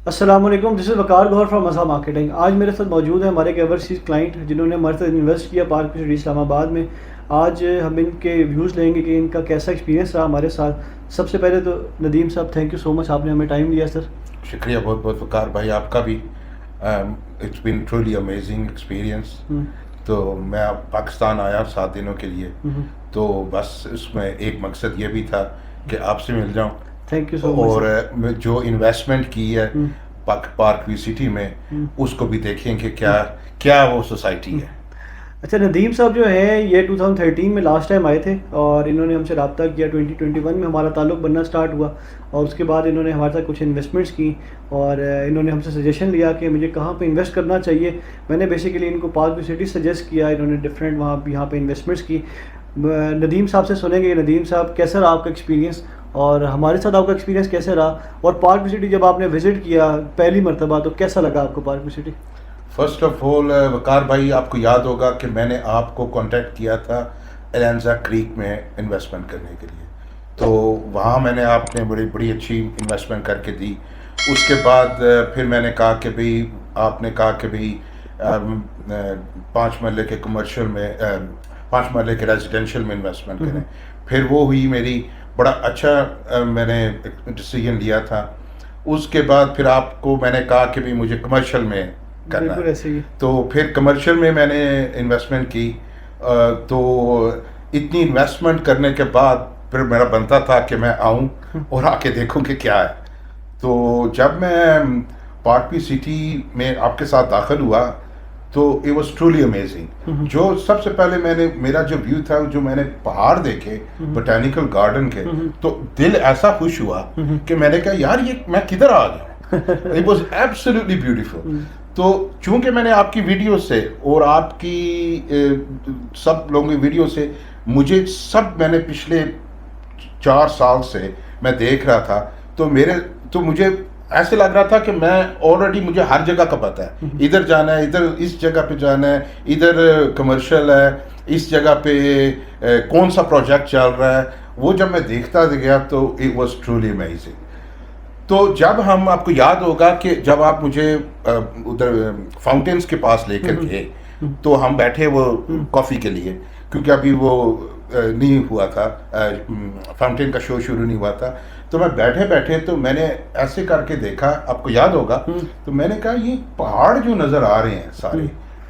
السلام علیکم، دس از وقار گوہر فرام مسا مارکیٹنگ۔ آج میرے ساتھ موجود ہے ہمارے ایک اوورسیز کلائنٹ جنہوں نے ہمارے ساتھ انویسٹ کیا پارک سٹی اسلام آباد میں۔ آج ہم ان کے ویوز لیں گے کہ ان کا کیسا ایکسپیرینس رہا ہمارے ساتھ۔ سب سے پہلے تو ندیم صاحب، تھینک یو سو مچ، آپ نے ہمیں ٹائم دیا سر۔ شکریہ بہت بہت وقار بھائی، آپ کا بھی it's been truly amazing experience. تو میں پاکستان آیا 7 دنوں کے لیے، تو بس اس میں ایک مقصد یہ بھی تھا کہ آپ سے مل جاؤں، تھینک یو سو مچ۔ اور جو انویسٹمنٹ کی ہے پارک وی سٹی میں اس کو بھی دیکھیں کہ کیا وہ سوسائٹی ہے۔ اچھا، ندیم صاحب جو ہیں یہ 2013 میں لاسٹ ٹائم آئے تھے اور انہوں نے ہم سے رابطہ کیا۔ 2021 میں ہمارا تعلق بننا سٹارٹ ہوا اور اس کے بعد انہوں نے ہمارے ساتھ کچھ انویسٹمنٹس کی اور انہوں نے ہم سے سجیشن لیا کہ مجھے کہاں پہ انویسٹ کرنا چاہیے۔ میں نے بیسیکلی ان کو پارک وی سٹی سجیسٹ کیا، انہوں نے ڈفرینٹ یہاں پہ انویسٹمنٹس کی۔ ندیم صاحب سے سنیں گے، ندیم صاحب کیسا رہا آپ کا ایکسپیرینس اور ہمارے ساتھ آپ کا ایکسپیرینس کیسے رہا، اور پارک وی سٹی جب آپ نے وزٹ کیا پہلی مرتبہ تو کیسا لگا آپ کو Park View City? First of all Waqar بھائی، آپ کو یاد ہوگا کہ میں نے آپ کو کانٹیکٹ کیا تھا الینزا کریک میں انویسٹمنٹ کرنے کے لیے، تو وہاں میں نے آپ نے بڑی اچھی انویسٹمنٹ کر کے دی۔ اس کے بعد پھر میں نے کہا کہ بھئی، آپ نے کہا کہ بھئی 5 مرلے کے کمرشل میں 5 مرلے کے ریزیڈینشیل میں انویسٹمنٹ کریں۔ پھر وہ ہوئی میری بڑا اچھا، میں نے ڈیسیجن لیا تھا۔ اس کے بعد پھر آپ کو میں نے کہا کہ بھئی مجھے کمرشل میں کرنا ہے، تو پھر کمرشل میں میں نے انویسٹمنٹ کی۔ تو اتنی انویسٹمنٹ کرنے کے بعد پھر میرا بنتا تھا کہ میں آؤں اور آ کے دیکھوں کہ کیا ہے۔ تو جب میں پارک وی سٹی میں آپ کے ساتھ داخل ہوا تو اٹ واز ٹرولی امیزنگ۔ جو سب سے پہلے میرا جو ویو تھا، جو میں نے پہاڑ دیکھے بوٹینیکل گارڈن کے، تو دل ایسا خوش ہوا کہ میں نے کہا یار یہ میں کدھر آ گیا۔ It was absolutely beautiful. تو چونکہ میں نے آپ کی ویڈیو سے اور آپ کی سب لوگوں کی ویڈیو سے میں نے پچھلے 4 سال سے میں دیکھ رہا تھا، تو مجھے ایسے لگ رہا تھا کہ میں آلریڈی مجھے ہر جگہ کا پتہ ہے، ادھر جانا ہے، ادھر اس جگہ پہ جانا ہے، ادھر کمرشل ہے، اس جگہ پہ کون سا پروجیکٹ چل رہا ہے۔ وہ جب میں دیکھتا گیا تو اٹ واز ٹرولی امیزنگ۔ تو جب ہم، آپ کو یاد ہوگا کہ جب آپ مجھے ادھر فاؤنٹینس کے پاس لے کر گئے تو ہم بیٹھے وہ کافی کے لیے، کیونکہ ابھی وہ نہیں ہوا تھا، فاؤنٹین کا شو شروع نہیں ہوا تھا۔ تو میں بیٹھے تو میں نے ایسے کر کے دیکھا، آپ کو یاد ہوگا، تو میں نے کہا یہ پہاڑ جو نظر آ رہے ہیں سارے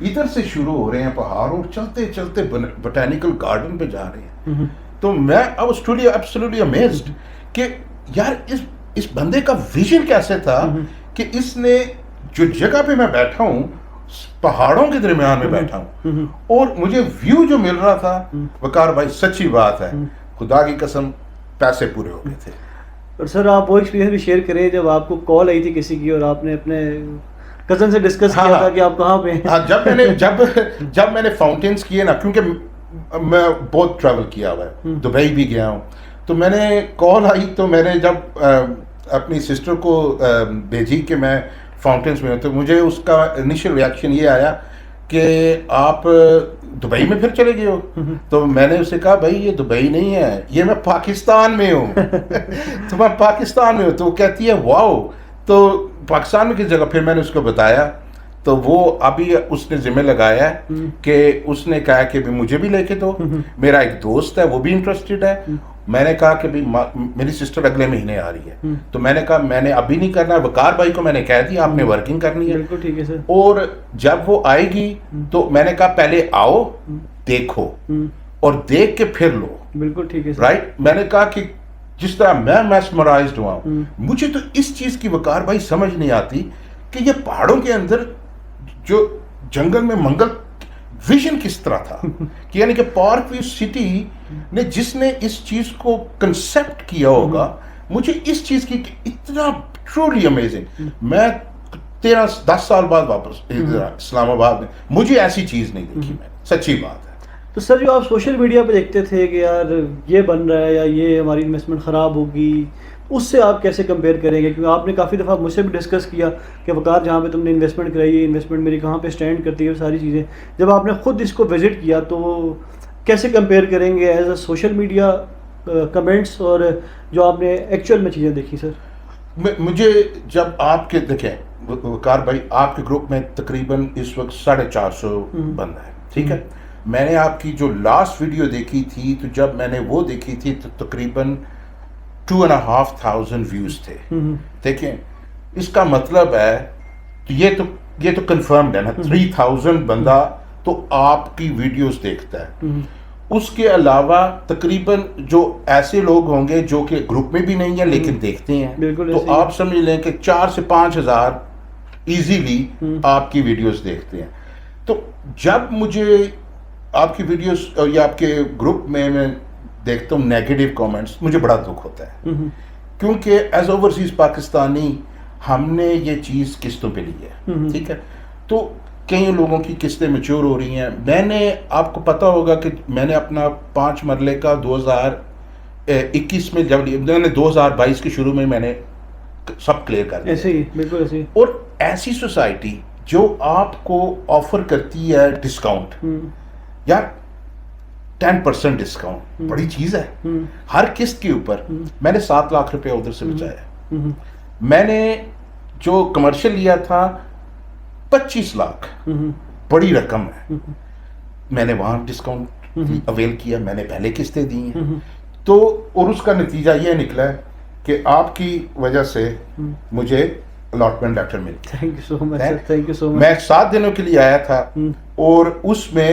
ادھر سے شروع ہو رہے ہیں پہاڑ، اور چلتے چلتے بوٹینیکل گارڈن پہ جا رہے ہیں۔ تو میں I was truly absolutely amazed کہ یار اس بندے کا ویژن کیسے تھا کہ اس نے جو جگہ پہ میں بیٹھا ہوں پہاڑوں کے درمیان میں بیٹھا ہوں، اور مجھے ویو جو مل رہا تھا، وقار بھائی سچی بات ہے، خدا کی قسم پیسے پورے ہو گئے تھے۔ اور سر آپ وہ ایکسپیرینس بھی شیئر کریں جب آپ کو کال آئی تھی کسی کی اور آپ نے اپنے کزن سے ڈسکس کیا تھا کہ آپ کہاں پہ ہیں۔ ہاں، جب میں نے فاؤنٹینس کیے نا، کیونکہ میں بہت ٹریول کیا ہوا ہے، دبئی بھی گیا ہوں، تو میں نے کال آئی تو میں نے جب اپنی سسٹر کو بھیجی کہ میں فاؤنٹینس میں ہوں، تو مجھے اس کا انیشل ریاکشن یہ آیا کہ آپ دبئی میں پھر چلے گئے ہو؟ تو میں نے اسے کہا بھائی یہ دبئی نہیں ہے، یہ میں پاکستان میں ہوں۔ تو میں پاکستان میں ہوں، تو وہ کہتی ہے واو، تو پاکستان میں کس جگہ؟ پھر میں نے اس کو بتایا، تو وہ ابھی اس نے ذمہ لگایا ہے کہ اس نے کہا کہ مجھے بھی لے کے دو، میرا ایک دوست ہے وہ بھی انٹرسٹڈ ہے۔ میں نے کہا کہ میری سسٹر اگلے مہینے آ رہی ہے، تو میں نے کہا میں نے ابھی نہیں کرنا، وقار بھائی کو میں نے کہہ دیا آپ نے ورکنگ کرنی ہے۔ بالکل ٹھیک ہے سر۔ اور جب وہ آئے گی تو میں نے کہا پہلے آؤ، دیکھو، اور دیکھ کے پھر لو۔ بالکل ٹھیک ہے سر۔ رائٹ، میں نے کہا کہ جس طرح میں میسمرائزڈ ہوا ہوں، مجھے تو اس چیز کی وقار بھائی سمجھ نہیں آتی کہ یہ پہاڑوں کے اندر جو جنگل میں منگل ویژن کس طرح تھا، کہ یعنی کہ پارک وی سٹی نے جس نے اس چیز کو کنسپٹ کیا ہوگا، مجھے اس چیز کی اتنا ٹرولی امیزنگ۔ میں 10 سال بعد واپس اسلام آباد میں، مجھے ایسی چیز نہیں دیکھی میں، سچی بات ہے۔ تو سر جو آپ سوشل میڈیا پہ دیکھتے تھے کہ یار یہ بن رہا ہے یا یہ ہماری انویسٹمنٹ خراب ہوگی، اس سے آپ کیسے کمپیئر کریں گے؟ کیونکہ آپ نے کافی دفعہ مجھ سے بھی ڈسکس کیا کہ وقار جہاں پہ تم نے انویسٹمنٹ کرائی ہے، انویسٹمنٹ میری کہاں پہ اسٹینڈ کرتی ہے، وہ ساری چیزیں جب آپ نے خود اس کو وزٹ کیا تو کیسے کمپیئر کریں گے as a social media comments اور جو آپ نے ایکچوئل میں چیزیں دیکھی؟ سر مجھے جب آپ کے دیکھیں وقار بھائی آپ کے گروپ میں تقریباً اس وقت 450 بندہ ہے, ٹھیک ہے. میں نے آپ کی جو لاسٹ ویڈیو دیکھی تھی تو جب میں نے وہ دیکھی تھی تو تقریباً 2,500 ویوز تھے. دیکھیں اس کا مطلب ہے یہ تو کنفرمڈ ہے نا, 3,000 بندہ تو آپ کی ویڈیوز دیکھتا ہے. اس کے علاوہ تقریباً جو ایسے لوگ ہوں گے جو کہ گروپ میں بھی نہیں ہیں لیکن دیکھتے ہیں, تو آپ سمجھ لیں کہ 4 سے 5 ہزار ایزیلی آپ کی ویڈیوز دیکھتے ہیں. تو جب مجھے آپ کی ویڈیوز یا آپ کے گروپ میں دیکھتا ہوں نیگیٹو کامنٹس, مجھے بڑا دکھ ہوتا ہے, کیونکہ ایز اوورسیز پاکستانی ہم نے یہ چیز قسطوں پہ لی ہے, ٹھیک ہے. تو کئی لوگوں کی قسطیں میچور ہو رہی ہیں. میں نے آپ کو پتہ ہوگا کہ میں نے اپنا 5 مرلے کا 2021 میں جب میں نے 2022 کے شروع میں نے سب کلیئر کر دیا. ایسے ہی بالکل ایسے. اور ایسی سوسائٹی جو آپ کو آفر کرتی ہے ڈسکاؤنٹ, یار 10% ڈسکاؤنٹ بڑی چیز ہے ہر قسط کے اوپر. میں نے 7 لاکھ روپے ادھر سے بچایا. میں نے جو کمرشل لیا تھا 25 لاکھ, بڑی رقم ہے. میں نے وہاں ڈسکاؤنٹ اویل کیا, میں نے پہلے قسطیں دی ہیں. تو اور اس کا نتیجہ یہ نکلا ہے کہ آپ کی وجہ سے مجھے الاٹمنٹ لیٹر مل گیا. Thank you so much, thank you so much. میں 7 دنوں کے لیے آیا تھا اور اس میں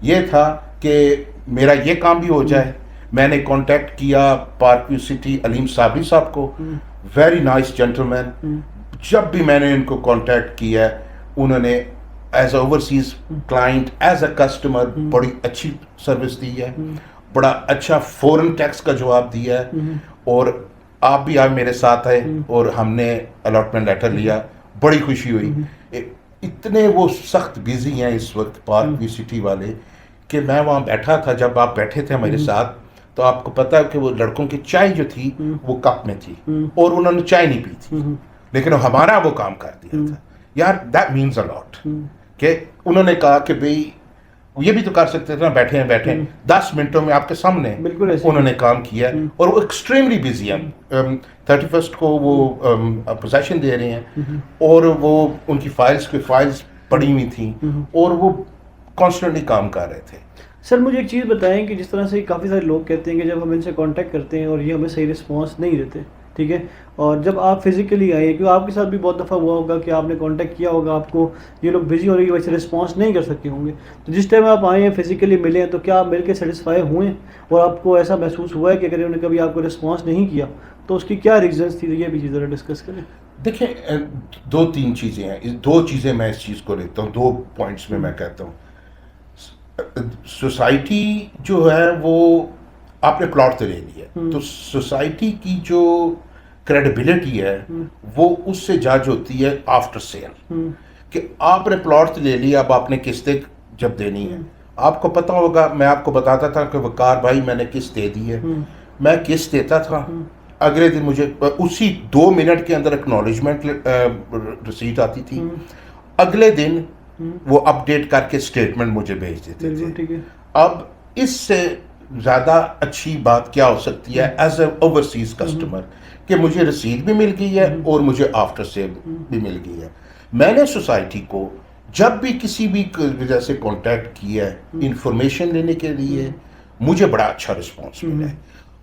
یہ تھا کہ میرا یہ کام بھی ہو جائے. میں نے کانٹیکٹ کیا پارک ویو سٹی علیم صابری صاحب کو, ویری نائس جینٹل مین. جب بھی میں نے ان کو کانٹیکٹ کیا انہوں نے as a overseas client as a customer بڑی اچھی سروس دی ہے, بڑا اچھا فورن ٹیکس کا جواب دیا ہے. اور آپ بھی آج میرے ساتھ آئے اور ہم نے الاٹمنٹ لیٹر لیا, بڑی خوشی ہوئی. اتنے وہ سخت بزی ہیں اس وقت پارک ویو سٹی والے کہ میں وہاں بیٹھا تھا, جب آپ بیٹھے تھے ہمارے ساتھ تو آپ کو پتا ہے کہ وہ لڑکوں کی چائے جو تھی وہ کپ میں تھی اور انہوں نے چائے نہیں پی تھی, لیکن ہمارا وہ کام کر دیا تھا. یار دیٹ مینز اے لاٹ کہ انہوں نے کہا کہ بھئی یہ بھی تو کر سکتے تھے نا, بیٹھے 10 منٹوں میں آپ کے سامنے انہوں نے کام کیا. اور وہ ایکسٹریملی بزی ہیں. 31 کو وہ پوزیشن دے رہے ہیں اور وہ ان کی فائلز پڑی ہوئی تھیں اور وہ کانسٹنٹلی کام کر رہے تھے. سر مجھے ایک چیز بتائیں کہ جس طرح سے کافی سارے لوگ کہتے ہیں کہ جب ہم ان سے کانٹیکٹ کرتے ہیں اور یہ ہمیں صحیح رسپانس نہیں دیتے, ٹھیک ہے, اور جب آپ فزیکلی آئے, کیونکہ آپ کے ساتھ بھی بہت دفعہ ہوا ہوگا کہ آپ نے کانٹیکٹ کیا ہوگا, آپ کو یہ لوگ بزی ہو رہی ہے ویسے رسپانس نہیں کر سکتے ہوں گے, تو جس ٹائم آپ آئے ہیں فزیکلی ملے ہیں تو کیا آپ مل کے سیٹسفائی ہوئے اور آپ کو ایسا محسوس ہوا ہے کہ اگر انہوں نے کبھی آپ کو رسپانس نہیں کیا تو اس کی کیا ریزنس تھی؟ یہ بھی ذرا ڈسکس کریں. دیکھیں 2-3 چیزیں ہیں, 2 چیزیں میں اس چیز کو لیتا ہوں, 2 پوائنٹس میں کہتا ہوں. سوسائٹی جو ہے وہ آپ نے پلاٹ تو لے لیا, تو سوسائٹی کی جو کریڈیبلٹی ہے وہ اس سے جج ہوتی ہے آفٹر سیل, کہ آپ نے پلاٹ لے لیا, اب آپ نے قسطیں جب دینی ہے. آپ کو پتہ ہوگا, میں آپ کو بتاتا تھا کہ وقار بھائی میں نے قسط دے دی ہے, میں قسط دیتا تھا, اگلے دن مجھے اسی 2 منٹ کے اندر اکنالجمنٹ رسیٹ آتی تھی, اگلے دن وہ اپ ڈیٹ کر کے اسٹیٹمنٹ مجھے بھیج دیتے تھے. اب اس سے زیادہ اچھی بات کیا ہو سکتی ہے ایز اے اوورسیز کسٹمر کہ مجھے رسید بھی مل گئی ہے اور مجھے آفٹر سیل بھی مل گئی ہے. میں نے سوسائٹی کو جب بھی کسی بھی وجہ سے کانٹیکٹ کیا ہے انفارمیشن لینے کے لیے, مجھے بڑا اچھا رسپانس ملا ہے.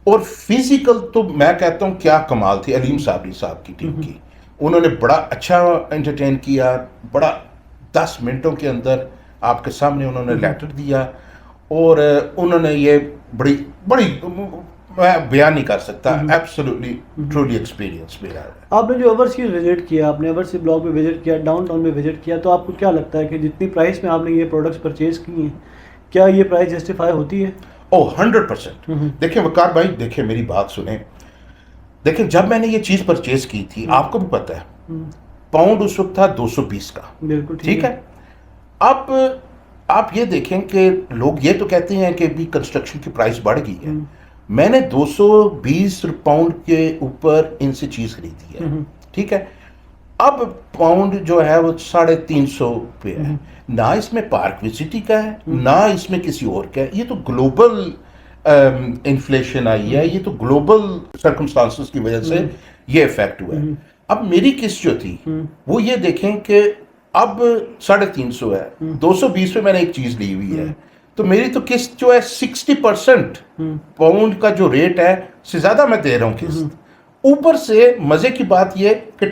اور فزیکل تو میں کہتا ہوں کیا کمال تھی علیم صابری صاحب کی ٹیم کی, انہوں نے بڑا اچھا انٹرٹین کیا, بڑا 10 منٹوں کے اندر آپ کے سامنے انہوں نے لیٹر دیا, اور انہوں نے یہ بڑی میں بیان نہیں کر سکتا, ایبسولوٹلی ٹرولی ایکسپیرینس میرا ہے. آپ نے جو اوورسیز وزٹ کیا, آپ نے اوورسیز بلاک میں وزٹ کیا, ڈاؤن ٹاؤن میں وزٹ کیا, تو آپ کو کیا لگتا ہے کہ جتنی پرائس میں آپ نے یہ پروڈکٹس پرچیز کی ہیں کیا یہ پرائس جسٹیفائی ہوتی ہے؟ 100%. دیکھیں وقار بھائی, دیکھیں میری بات سنیں, دیکھیں جب میں نے یہ چیز پرچیز کی تھی, آپ کو بھی پتہ ہے پاؤنڈ اس وقت تھا 220 کا, بالکل ٹھیک ہے. اب آپ یہ دیکھیں کہ لوگ یہ تو کہتے ہیں کہ بھی کنسٹرکشن کی پرائس بڑھ گئی ہے. میں نے 220 پاؤنڈ کے اوپر ان سے چیز خریدی ہے, ٹھیک ہے. اب پاؤنڈ جو ہے وہ 350 روپے ہے, نہ اس میں پارک ویو سٹی کا ہے نہ اس میں کسی اور کا ہے. یہ تو گلوبل انفلیشن آئی ہے, یہ تو گلوبل سرکمسٹانسز کی وجہ سے یہ افیکٹ ہوا ہے. اب میری قسط جو تھی وہ یہ دیکھیں کہ اب 350 ہے, 220 پہ میں نے ایک چیز لی ہوئی ہے, تو میری تو قسط جو ہے 60% پاؤنڈ کا جو ریٹ ہے سے زیادہ میں دے رہا ہوں قسط. اوپر سے مزے کی بات یہ کہ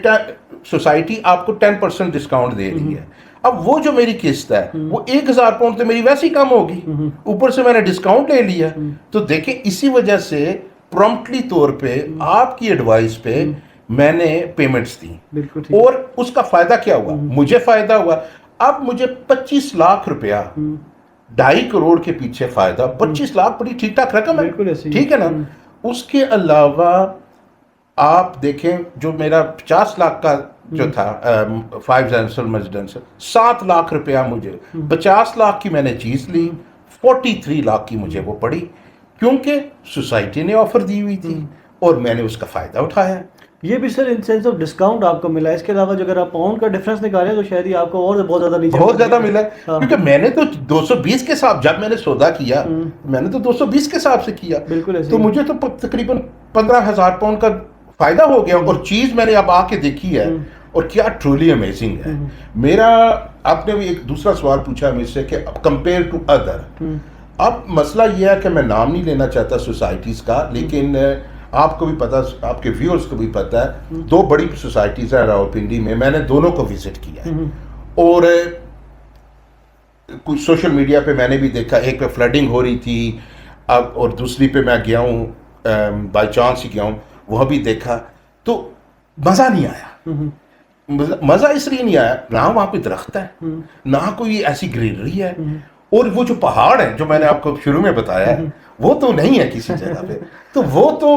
سوسائٹی آپ کو 10% ڈسکاؤنٹ دے رہی ہے. اب وہ جو میری قسط ہے وہ 1000 پاؤنڈ تو میری ویسے ہی کم ہوگی, اوپر سے میں نے ڈسکاؤنٹ لے لیا. تو دیکھیں اسی وجہ سے پرومپٹلی طور پہ آپ کی ایڈوائس پہ میں نے پیمنٹس دی, اور اس کا فائدہ کیا ہوا, مجھے فائدہ ہوا. اب مجھے 25 لاکھ روپیہ 2.5 کروڑ کے پیچھے فائدہ, 25 لاکھ بڑی ٹھیک ٹھاک رقم ہے, ٹھیک ہے نا. اس کے علاوہ آپ دیکھیں جو میرا 50 لاکھ کا جو تھا 5 ریزیڈنشل 7 لاکھ روپیہ مجھے 50 لاکھ کی میں نے چیز لی, 43 لاکھ کی مجھے وہ پڑی, کیونکہ سوسائٹی نے آفر دی ہوئی تھی اور میں نے اس کا فائدہ اٹھایا. یہ بھی سر ان سینس آف ڈسکاؤنٹ آپ کو ملا. اس کے علاوہ جو اگر آپ پاؤنڈ کا ڈفرنس نکالیں تو شاید ہی آپ کو اور بہت زیادہ نیچے بہت زیادہ ملا, کیونکہ میں نے تو 220 کے حساب, جب میں نے سودا کیا میں نے تو 220 کے حساب سے کیا, تو مجھے تو تقریباً 15,000 پاؤنڈ کا فائدہ ہو گیا. اور چیز میں نے اب آ کے دیکھی ہے اور کیا ٹرولی امیزنگ ہے. میرا آپ نے بھی ایک دوسرا سوال پوچھا مجھ سے کہ کمپیئر ٹو ادر. اب مسئلہ یہ ہے کہ میں نام نہیں لینا چاہتا سوسائٹیز کا, لیکن آپ کو بھی پتا, آپ کے ویورز کو بھی پتا ہے 2 بڑی سوسائٹیز ہیں راولپنڈی میں نے دونوں کو وزٹ کیا ہے. اور کچھ سوشل میڈیا پہ میں نے بھی دیکھا, ایک پہ فلڈنگ ہو رہی تھی اب, اور دوسری پہ میں گیا ہوں بائی چانس ہی گیا ہوں, وہ بھی دیکھا تو مزہ نہیں آیا. مزہ اس لیے نہیں آیا, نہ وہاں پہ درخت ہے, نہ کوئی ایسی گرینری ہے, اور وہ جو پہاڑ ہیں جو میں نے آپ کو شروع میں بتایا ہے وہ تو نہیں ہے کسی جگہ پہ. تو وہ تو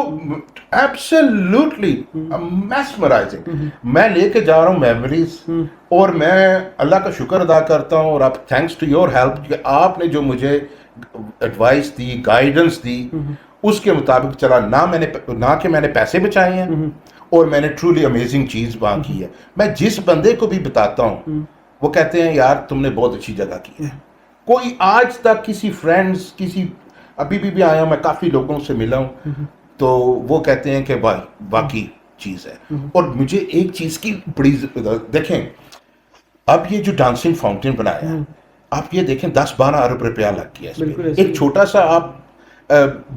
ایبسلیوٹلی میسمرائزنگ. میں لے کے جا رہا ہوں میموریز, اور میں اللہ کا شکر ادا کرتا ہوں, اور آپ تھینکس ٹو یور ہیلپ کہ آپ نے جو مجھے ایڈوائس دی, گائیڈنس دی, اس کے مطابق چلا. نہ کہ میں نے پیسے بچائے ہیں, اور میں نے ٹرولی امیزنگ چیز وہاں کی ہے. میں جس بندے کو بھی بتاتا ہوں وہ کہتے ہیں یار تم نے بہت اچھی جگہ کی ہے. کوئی آج تک کسی فرینڈز, کسی ابھی بھی آیا ہوں, میں کافی لوگوں سے ملا ہوں, تو وہ کہتے ہیں کہ بھائی باقی چیز ہے. اور مجھے ایک چیز کی بڑی دیکھیں, اب یہ جو ڈانسنگ فاؤنٹین بنایا ہے, آپ یہ دیکھیں 10-12 ارب روپیہ لگ گیا اس میں. ایک چھوٹا سا آپ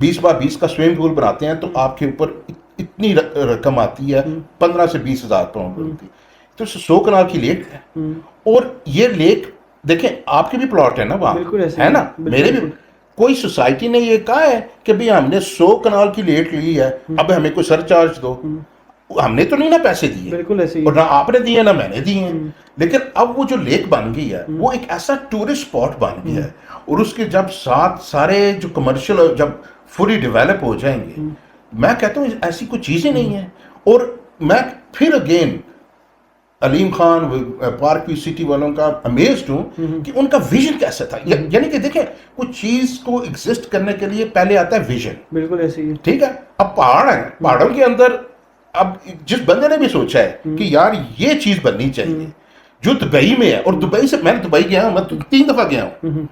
20x20 کا سوئمنگ پول بناتے ہیں تو آپ کے اوپر اتنی رقم آتی ہے 15 سے 20 ہزار پاؤنڈ کی. تو 100 کنال کی لیک ہے, اور یہ لیک دیکھیں آپ کے بھی پلاٹ ہے نا وہاں, ہے نا, میرے بھی. کوئی سوسائٹی نے یہ کہا ہے کہ بھی ہم نے 100 کنال کی لیک لی ہے, اب ہمیں کوئی سر چارج دو. ہم نے تو نہیں نا پیسے دیے, اور نہ آپ نے دیے نہ میں نے دیے ہیں. لیکن اب وہ جو لیک بن گئی ہے وہ ایک ایسا ٹورسٹ اسپاٹ بن گیا ہے, اور اس کے جب ساتھ سارے جو کمرشل جب فلی ڈیولپ ہو جائیں گے, میں کہتا ہوں ایسی کوئی چیزیں نہیں ہیں. اور میں پھر اگین علیم خان پارک ویو سٹی والوں کا امیزڈ ہوں کہ ان کا ویژن کیسا تھا. یعنی کہ دیکھیں کچھ چیز کو ایگزسٹ کرنے کے لیے پہلے آتا ہے ویژن. بالکل ایسے ہی, ٹھیک ہے. اب پہاڑ ہیں, پہاڑوں کے اندر اب جس بندے نے بھی سوچا ہے کہ یار یہ چیز بننی چاہیے جو دبئی میں ہے, اور دبئی سے میں دبئی گیا ہوں, میں 3 دفعہ گیا ہوں,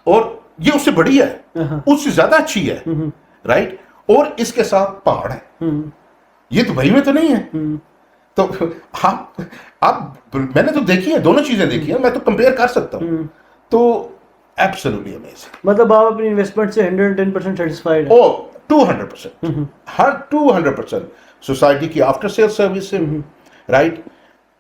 اور یہ اس سے بڑی ہے, اس سے زیادہ اچھی ہے, رائٹ. اور اس کے ساتھ پہاڑ ہے, یہ دبئی میں تو نہیں ہے. تو آپ میں نے تو دیکھی ہے, دونوں چیزیں دیکھی ہیں, میں تو کمپیئر کر سکتا ہوں. تو ایبسلیٹلی امیزنگ. مطلب آپ اپنی انویسٹمنٹ سے 110% سیٹسفائیڈ ہیں؟ 200%, ہر 200%. سوسائٹی کی آفٹر سیل سروس سے, رائٹ,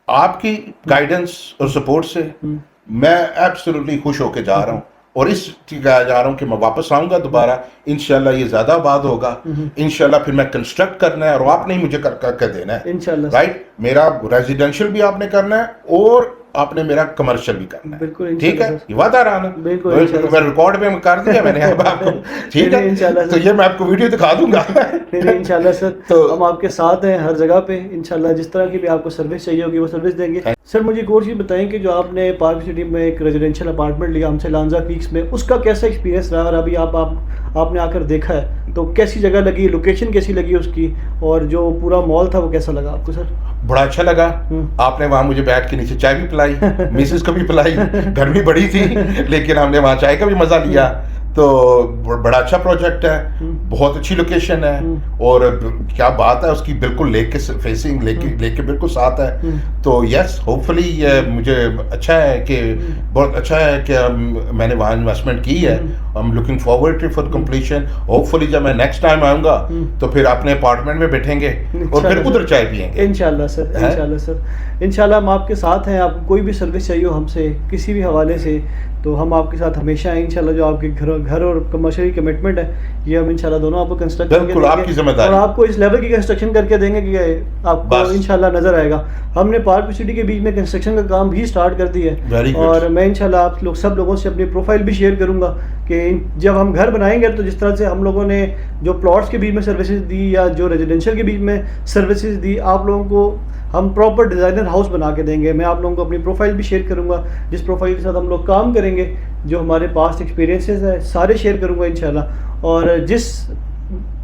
آپ کی گائیڈنس اور سپورٹ سے میں ایبسلیٹلی خوش ہو کے جا رہا ہوں. اور اس جا رہا ہوں کہ میں واپس آؤں گا دوبارہ انشاءاللہ. یہ زیادہ آباد ہوگا انشاءاللہ. پھر میں کنسٹرکٹ کرنا ہے, اور آپ نے مجھے کر کے دینا ہے انشاءاللہ, رائٹ. میرا ریزیڈینشیل بھی آپ نے کرنا ہے, اور آپ نے میرا کمرشل بھی کرنا ہے. بالکل ٹھیک ہے, یہ وعدہ رہا نا, میں ریکارڈ پہ کر دیا میں نے آپ کو. ٹھیک ہے, تو یہ میں آپ کو ویڈیو دکھا دوں گا. انشاءاللہ سر, تو ہم آپ کے ساتھ ہیں ہر جگہ پہ انشاءاللہ. جس طرح کی بھی آپ کو سروس چاہیے ہوگی وہ سروس دیں گے. سر مجھے ایک اور چیز بتائیں کہ جو آپ نے پارک سٹی میں ایک ریزیڈینشیل اپارٹمنٹ لیا ہم سے لانزا پیکس میں, اس کا کیسا ایکسپیرینس رہا, اور ابھی آپ نے آ کر دیکھا ہے تو کیسی جگہ لگی, لوکیشن کیسی لگی اس کی, اور جو پورا مال تھا وہ کیسا لگا آپ کو سر؟ بڑا اچھا لگا. آپ نے وہاں مجھے بیٹھ کے نیچے چائے بھی پلائی, مسز کو بھی پلائی, گرمی بڑی تھی لیکن ہم نے وہاں چائے کا بھی مزہ لیا. تو بڑا اچھا پروجیکٹ ہے, بہت اچھی لوکیشن ہے, اور کیا بات ہے اس کی, بالکل لیک کے فیسنگ, لیک کے بالکل ساتھ ہے. تو یس ہوپ فلی مجھے اچھا ہے کہ بہت اچھا ہے کہ میں نے وہاں انویسٹمنٹ کی ہے. I am looking forward for completion. Hopefully جب میں نیکسٹ ٹائم آؤں گا تو پھر اپنے اپارٹمنٹ میں بیٹھیں گے اور پھر ادھر چائے پیئیں گے انشاءاللہ سر. انشاءاللہ سر, انشاءاللہ ہم آپ کے ساتھ ہیں. آپ کو کوئی بھی سروس چاہیے ہو ہم سے کسی بھی حوالے سے تو ہم آپ کے ساتھ ہمیشہ ہیں انشاءاللہ. جو آپ کے گھر اور کمرشل کمٹمنٹ ہے یہ ہم انشاءاللہ دونوں آپ کو کنسٹرکٹ کر کے دیں گے, آپ کی ذمہ داری, اور آپ کو اس لیول کی کنسٹرکشن کر کے دیں گے کہ آپ کو انشاءاللہ نظر آئے گا. ہم نے پارک سٹی کے بیچ میں کنسٹرکشن کا کام بھی سٹارٹ کر دیا ہے, اور میں انشاءاللہ آپ لوگ سب لوگوں سے اپنی پروفائل بھی شیئر کروں گا کہ جب ہم گھر بنائیں گے تو جس طرح سے ہم لوگوں نے جو پلاٹس کے بیچ میں سروسز دی یا جو ریزیڈینشیل کے بیچ میں سروسز دی, آپ لوگوں کو ہم پراپر ڈیزائنر ہاؤس بنا کے دیں گے. میں آپ لوگوں کو اپنی پروفائل بھی شیئر کروں گا, جس پروفائل کے ساتھ ہم لوگ کام کریں گے, جو ہمارے پاسٹ ایکسپیرینسز ہیں سارے شیئر کروں گا انشاءاللہ. اور جس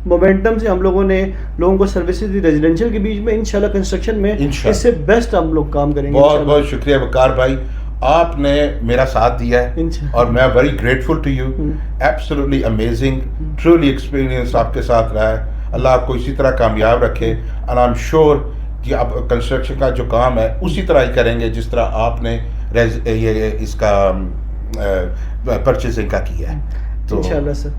مومنٹم سے ہم لوگوں نے لوگوں کو سروسز دی ریزیڈینشیل کے بیچ میں, انشاءاللہ کنسٹرکشن میں اس سے بیسٹ ہم لوگ کام کریں گے. بہت بہت شکریہ وقار بھائی, آپ نے میرا ساتھ دیا ہے اور میں very grateful to you. Absolutely amazing, truly experience آپ کے ساتھ رہا ہے. اللہ آپ کو اسی طرح کامیاب رکھے, اینڈ آئی ایم شیور کہ آپ کنسٹرکشن کا جو کام ہے اسی طرح ہی کریں گے جس طرح آپ نے یہ اس کا پرچیزنگ کا کیا ہے. تو انشاءاللہ sir,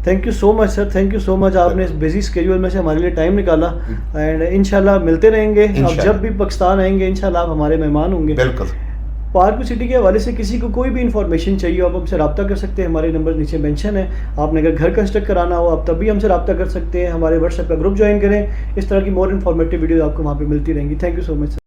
thank you so much sir, thank you so much. آپ نے اس بزی اسکیڈول میں سے ہمارے لیے ٹائم نکالا, اینڈ انشاءاللہ ملتے رہیں گے. آپ جب بھی پاکستان آئیں گے انشاءاللہ آپ ہمارے مہمان ہوں گے. بالکل. پارک سٹی کے حوالے سے کسی کو کوئی بھی انفارمیشن چاہیے آپ ہم سے رابطہ کر سکتے ہیں. ہمارے نمبر نیچے مینشن ہے. آپ نے اگر گھر کنسٹرکٹ کرانا ہو آپ تب بھی ہم سے رابطہ کر سکتے ہیں. ہمارے واٹس ایپ کا گروپ جوائن کریں. اس طرح کی مور انفارمیٹیو ویڈیوز آپ کو وہاں پہ ملتی رہیں گی. Thank you so much.